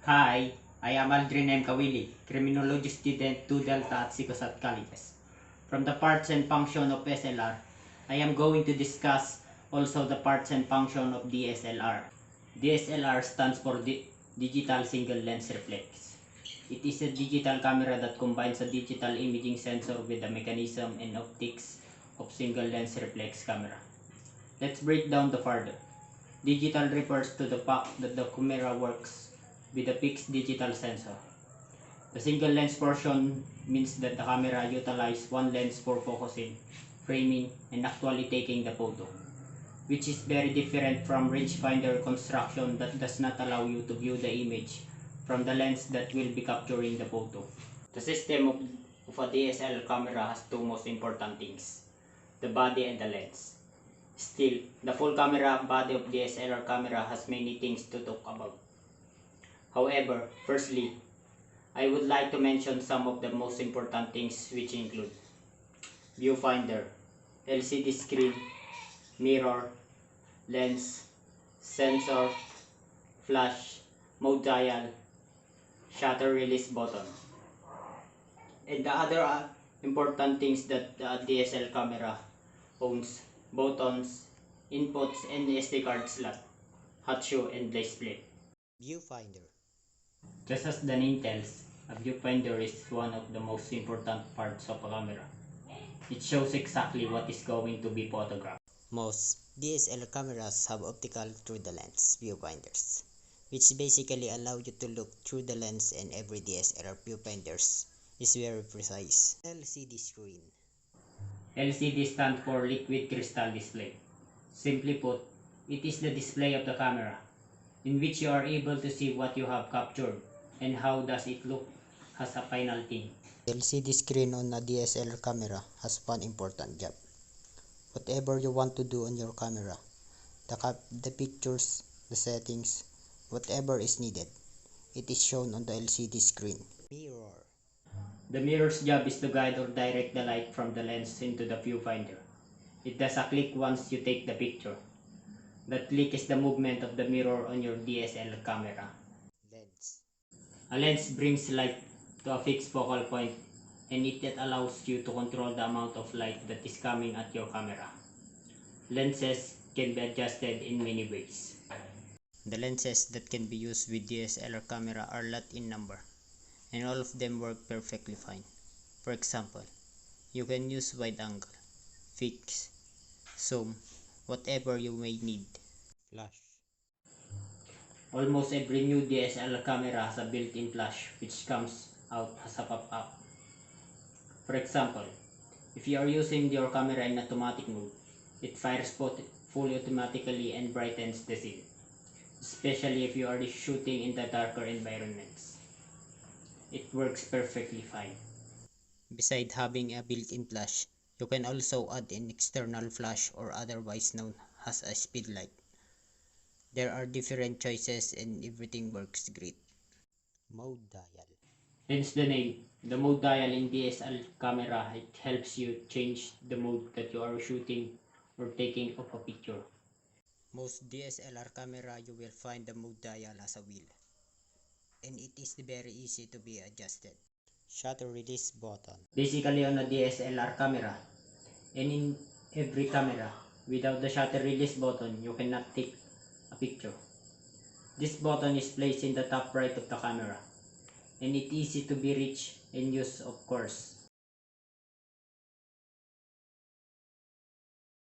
Hi, I am Aldrene M, Caoile, Criminology student 2 Delta at Sikosat Colleges. From the parts and function of SLR, I am going to discuss also the parts and function of DSLR. DSLR stands for Digital Single Lens Reflex. It is a digital camera that combines a digital imaging sensor with the mechanism and optics of single lens reflex camera. Let's break down the further. Digital refers to the fact that the camera works with a fixed digital sensor. The single lens portion means that the camera utilizes one lens for focusing, framing, and actually taking the photo, which is very different from rangefinder construction that does not allow you to view the image from the lens that will be capturing the photo. The system of a DSLR camera has two most important things, the body and the lens. Still, the full camera body of DSLR camera has many things to talk about. However, firstly, I would like to mention some of the most important things, which include viewfinder, LCD screen, mirror, lens, sensor, flash, mode dial, shutter release button, and the other important things that the DSLR camera owns: buttons, inputs, and SD card slot, hot shoe, and display. Viewfinder. Just as the name tells, a viewfinder is one of the most important parts of a camera. It shows exactly what is going to be photographed. Most DSLR cameras have optical through the lens viewfinders, which basically allow you to look through the lens, and every DSLR viewfinders is very precise. LCD screen. LCD stands for liquid crystal display. Simply put, it is the display of the camera, in which you are able to see what you have captured and how does it look as a final thing. The LCD screen on a DSLR camera has one important job. Whatever you want to do on your camera, the pictures, the settings, whatever is needed, it is shown on the LCD screen. Mirror. The mirror's job is to guide or direct the light from the lens into the viewfinder. It does a click once you take the picture. That click is the movement of the mirror on your DSLR camera. Lens. A lens brings light to a fixed focal point, and it allows you to control the amount of light that is coming at your camera. Lenses can be adjusted in many ways. The lenses that can be used with DSLR camera are a lot in number, and all of them work perfectly fine. For example, you can use wide angle, fix, zoom, whatever you may need. Flash. Almost every new DSLR camera has a built-in flash which comes out as a pop-up. For example, if you are using your camera in automatic mode, it fires fully automatically and brightens the scene, especially if you are shooting in the darker environments. It works perfectly fine. Besides having a built-in flash, you can also add an external flash, or otherwise known as a speedlight. There are different choices and everything works great. Mode dial. Hence the name. The mode dial in DSLR camera, it helps you change the mode that you are shooting or taking of a picture. Most DSLR camera you will find the mode dial as a wheel, and it is very easy to be adjusted. Shutter release button. Basically on a DSLR camera, and in every camera, without the shutter release button, you cannot take a picture. This button is placed in the top right of the camera, and it is easy to be reached and used, of course.